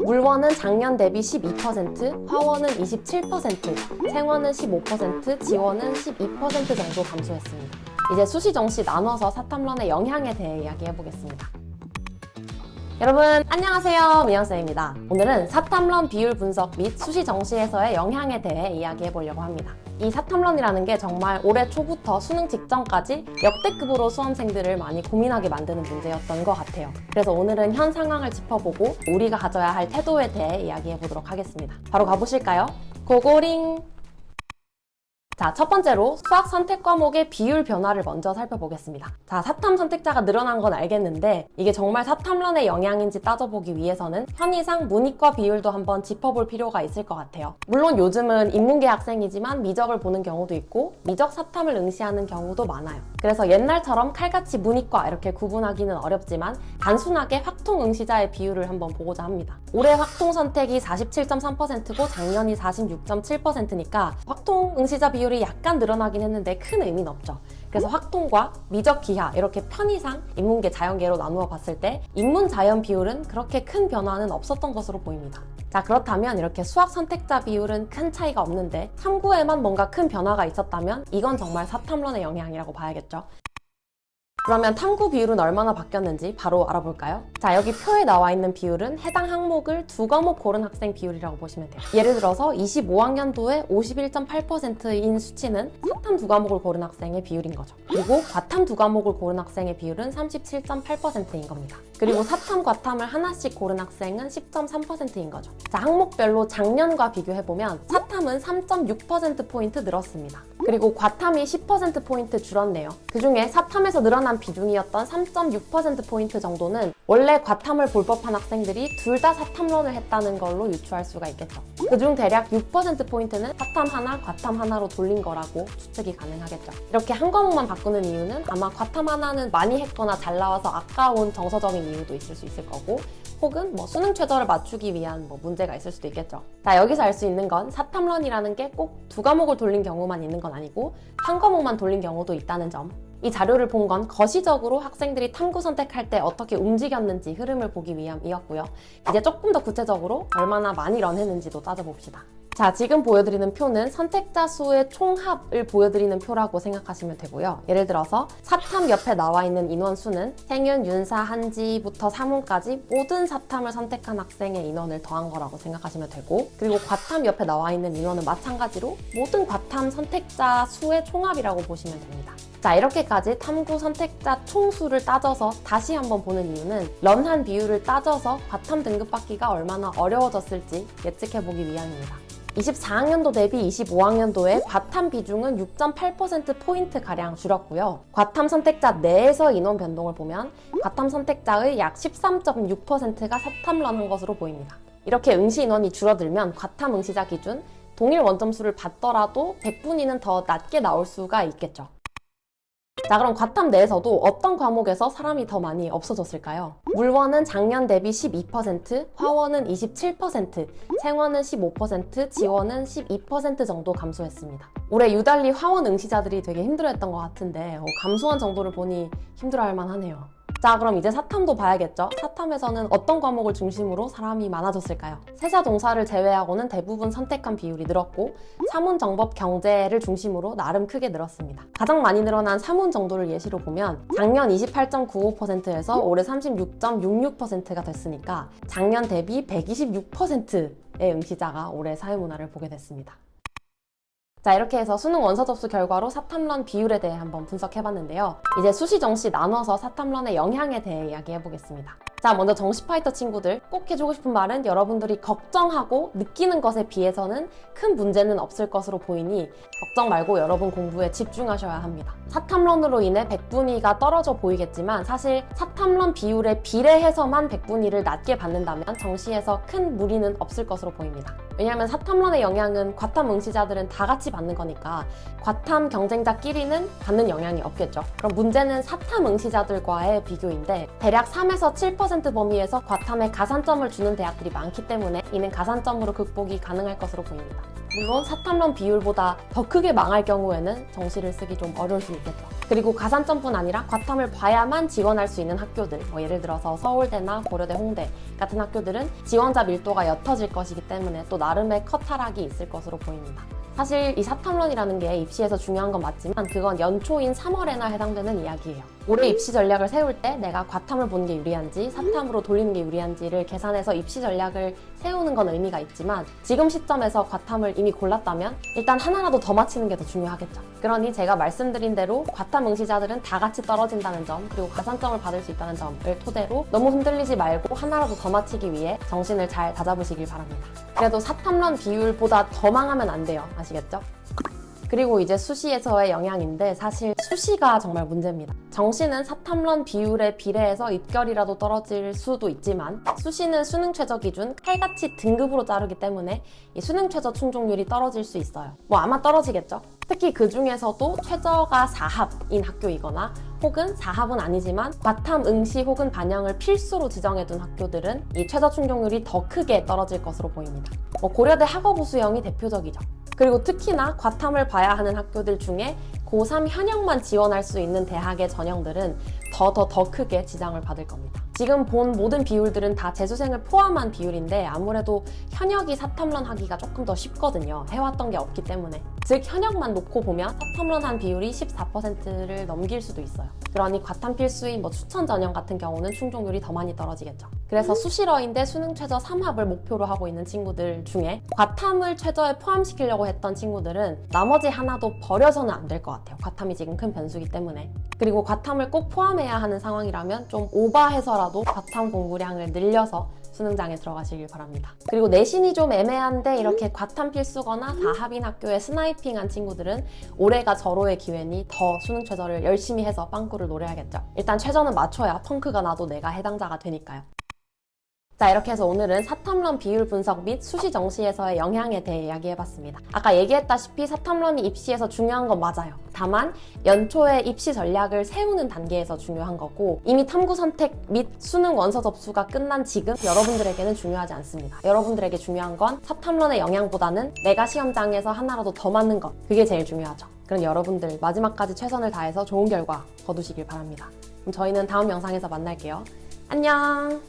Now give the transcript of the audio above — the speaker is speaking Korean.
물원은 작년 대비 12%, 화원은 27%, 생원은 15%, 지원은 12% 정도 감소했습니다. 이제 수시 정시 나눠서 사탐론의 영향에 대해 이야기해보겠습니다. 여러분 안녕하세요, 민영쌤입니다. 오늘은 사탐론 비율 분석 및 수시 정시에서의 영향에 대해 이야기해보려고 합니다. 이 사탐론이라는 게 정말 올해 초부터 수능 직전까지 역대급으로 수험생들을 많이 고민하게 만드는 문제였던 것 같아요. 그래서 오늘은 현 상황을 짚어보고 우리가 가져야 할 태도에 대해 이야기해보도록 하겠습니다. 바로 가보실까요? 고고링! 자, 첫 번째로 수학 선택 과목의 비율 변화를 먼저 살펴보겠습니다. 자, 사탐 선택자가 늘어난 건 알겠는데 이게 정말 사탐론의 영향인지 따져보기 위해서는 편의상 문이과 비율도 한번 짚어볼 필요가 있을 것 같아요. 물론 요즘은 인문계 학생이지만 미적을 보는 경우도 있고 미적 사탐을 응시하는 경우도 많아요. 그래서 옛날처럼 칼같이 문이과 이렇게 구분하기는 어렵지만 단순하게 확통 응시자의 비율을 한번 보고자 합니다. 올해 확통 선택이 47.3%고 작년이 46.7%니까 확통 응시자 비율이 약간 늘어나긴 했는데 큰 의미는 없죠. 그래서 확통과 미적 기하 이렇게 편의상 인문계 자연계로 나누어 봤을 때 인문 자연 비율은 그렇게 큰 변화는 없었던 것으로 보입니다. 자, 그렇다면 이렇게 수학 선택자 비율은 큰 차이가 없는데 탐구에만 뭔가 큰 변화가 있었다면 이건 정말 사탐론의 영향이라고 봐야겠죠. 그러면 탐구 비율은 얼마나 바뀌었는지 바로 알아볼까요? 자, 여기 표에 나와 있는 비율은 해당 항목을 2과목 고른 학생 비율이라고 보시면 돼요. 예를 들어서 25학년도에 51.8%인 수치는 사탐 2과목을 고른 학생의 비율인 거죠. 그리고 과탐 2과목을 고른 학생의 비율은 37.8%인 겁니다. 그리고 사탐, 과탐을 하나씩 고른 학생은 10.3%인 거죠. 자, 항목별로 작년과 비교해보면 사탐은 3.6%포인트 늘었습니다. 그리고 과탐이 10%포인트 줄었네요. 그중에 사탐에서 늘어난 비중이었던 3.6%포인트 정도는 원래 과탐을 볼 법한 학생들이 둘 다 사탐론을 했다는 걸로 유추할 수가 있겠죠. 그중 대략 6%포인트는 사탐 하나, 과탐 하나로 돌린 거라고 추측이 가능하겠죠. 이렇게 한 과목만 바꾸는 이유는 아마 과탐 하나는 많이 했거나 잘 나와서 아까운 정서적인 이유도 있을 수 있을 거고 혹은 수능 최저를 맞추기 위한 문제가 있을 수도 있겠죠. 자, 여기서 알 수 있는 건 사탐론이라는 게 꼭 2과목을 돌린 경우만 있는 건 아니고 한 과목만 돌린 경우도 있다는 점. 이 자료를 본 건 거시적으로 학생들이 탐구 선택할 때 어떻게 움직였는지 흐름을 보기 위함이었고요. 이제 조금 더 구체적으로 얼마나 많이 런했는지도 따져봅시다. 자, 지금 보여드리는 표는 선택자 수의 총합을 보여드리는 표라고 생각하시면 되고요. 예를 들어서 사탐 옆에 나와 있는 인원수는 생윤, 윤사, 한지부터 사문까지 모든 사탐을 선택한 학생의 인원을 더한 거라고 생각하시면 되고 그리고 과탐 옆에 나와 있는 인원은 마찬가지로 모든 과탐 선택자 수의 총합이라고 보시면 됩니다. 자, 이렇게까지 탐구 선택자 총수를 따져서 다시 한번 보는 이유는 런한 비율을 따져서 과탐 등급 받기가 얼마나 어려워졌을지 예측해보기 위함입니다. 24학년도 대비 25학년도에 과탐 비중은 6.8%포인트가량 줄었고요. 과탐 선택자 내에서 인원 변동을 보면 과탐 선택자의 약 13.6%가 사탐런한 것으로 보입니다. 이렇게 응시 인원이 줄어들면 과탐 응시자 기준 동일 원점수를 받더라도 100분위는 더 낮게 나올 수가 있겠죠. 자, 그럼 과탐 내에서도 어떤 과목에서 사람이 더 많이 없어졌을까요? 물원은 작년 대비 12%, 화원은 27%, 생원은 15%, 지원은 12% 정도 감소했습니다. 올해 유달리 화원 응시자들이 되게 힘들어했던 것 같은데 감소한 정도를 보니 힘들어할 만하네요. 자, 그럼 이제 사탐도 봐야겠죠? 사탐에서는 어떤 과목을 중심으로 사람이 많아졌을까요? 세사 동사를 제외하고는 대부분 선택한 비율이 늘었고 사문, 정법, 경제를 중심으로 나름 크게 늘었습니다. 가장 많이 늘어난 사문 정도를 예시로 보면 작년 28.95%에서 올해 36.66%가 됐으니까 작년 대비 126%의 응시자가 올해 사회문화를 보게 됐습니다. 자, 이렇게 해서 수능 원서 접수 결과로 사탐런 비율에 대해 한번 분석해봤는데요. 이제 수시 정시 나눠서 사탐런의 영향에 대해 이야기해보겠습니다. 자, 먼저 정시 파이터 친구들 꼭 해주고 싶은 말은 여러분들이 걱정하고 느끼는 것에 비해서는 큰 문제는 없을 것으로 보이니 걱정 말고 여러분 공부에 집중하셔야 합니다. 사탐런으로 인해 백분위가 떨어져 보이겠지만 사실 사탐런 비율에 비례해서만 백분위를 낮게 받는다면 정시에서 큰 무리는 없을 것으로 보입니다. 왜냐하면 사탐런의 영향은 과탐 응시자들은 다 같이 받는 거니까 과탐 경쟁자끼리는 받는 영향이 없겠죠. 그럼 문제는 사탐 응시자들과의 비교인데 대략 3에서 7% 10% 범위에서 과탐에 가산점을 주는 대학들이 많기 때문에 이는 가산점으로 극복이 가능할 것으로 보입니다. 물론 사탐론 비율보다 더 크게 망할 경우에는 정시를 쓰기 좀 어려울 수 있겠죠. 그리고 가산점뿐 아니라 과탐을 봐야만 지원할 수 있는 학교들, 예를 들어서 서울대나 고려대, 홍대 같은 학교들은 지원자 밀도가 옅어질 것이기 때문에 또 나름의 컷하락이 있을 것으로 보입니다. 사실 이 사탐론이라는 게 입시에서 중요한 건 맞지만 그건 연초인 3월에나 해당되는 이야기예요. 올해 입시 전략을 세울 때 내가 과탐을 보는 게 유리한지 사탐으로 돌리는 게 유리한지를 계산해서 입시 전략을 세우는 건 의미가 있지만 지금 시점에서 과탐을 이미 골랐다면 일단 하나라도 더 맞히는 게 더 중요하겠죠. 그러니 제가 말씀드린 대로 과탐 응시자들은 다 같이 떨어진다는 점 그리고 가산점을 받을 수 있다는 점을 토대로 너무 흔들리지 말고 하나라도 더 맞히기 위해 정신을 잘 다잡으시길 바랍니다. 그래도 사탐론 비율보다 더 망하면 안 돼요. 아시겠죠? 그리고 이제 수시에서의 영향인데 사실 수시가 정말 문제입니다. 정시는 사탐론 비율에 비례해서 입결이라도 떨어질 수도 있지만 수시는 수능 최저 기준 칼같이 등급으로 자르기 때문에 이 수능 최저 충족률이 떨어질 수 있어요. 아마 떨어지겠죠? 특히 그 중에서도 최저가 4합인 학교이거나 혹은 4합은 아니지만 과탐 응시 혹은 반영을 필수로 지정해둔 학교들은 이 최저 충족률이 더 크게 떨어질 것으로 보입니다. 고려대 학업우 수형이 대표적이죠. 그리고 특히나 과탐을 봐야 하는 학교들 중에 고3 현역만 지원할 수 있는 대학의 전형들은 더 크게 지장을 받을 겁니다. 지금 본 모든 비율들은 다 재수생을 포함한 비율인데 아무래도 현역이 사탐론 하기가 조금 더 쉽거든요. 해왔던 게 없기 때문에. 즉 현역만 놓고 보면 사탐론한 비율이 14%를 넘길 수도 있어요. 그러니 과탐 필수인 추천 전형 같은 경우는 충족률이 더 많이 떨어지겠죠. 그래서 수시러인데 수능 최저 3합을 목표로 하고 있는 친구들 중에 과탐을 최저에 포함시키려고 했던 친구들은 나머지 하나도 버려서는 안 될 것 같아요. 과탐이 지금 큰 변수이기 때문에. 그리고 과탐을 꼭 포함해야 하는 상황이라면 좀 오버해서라도 과탐 공부량을 늘려서 수능장에 들어가시길 바랍니다. 그리고 내신이 좀 애매한데 이렇게 과탐 필수거나 4합인 학교에 스나이핑한 친구들은 올해가 절호의 기회니 더 수능 최저를 열심히 해서 빵꾸를 노려야겠죠. 일단 최저는 맞춰야 펑크가 나도 내가 해당자가 되니까요. 자, 이렇게 해서 오늘은 사탐론 비율 분석 및 수시 정시에서의 영향에 대해 이야기해봤습니다. 아까 얘기했다시피 사탐론이 입시에서 중요한 건 맞아요. 다만 연초에 입시 전략을 세우는 단계에서 중요한 거고 이미 탐구 선택 및 수능 원서 접수가 끝난 지금 여러분들에게는 중요하지 않습니다. 여러분들에게 중요한 건 사탐론의 영향보다는 내가 시험장에서 하나라도 더 맞는 것, 그게 제일 중요하죠. 그럼 여러분들 마지막까지 최선을 다해서 좋은 결과 거두시길 바랍니다. 그럼 저희는 다음 영상에서 만날게요. 안녕!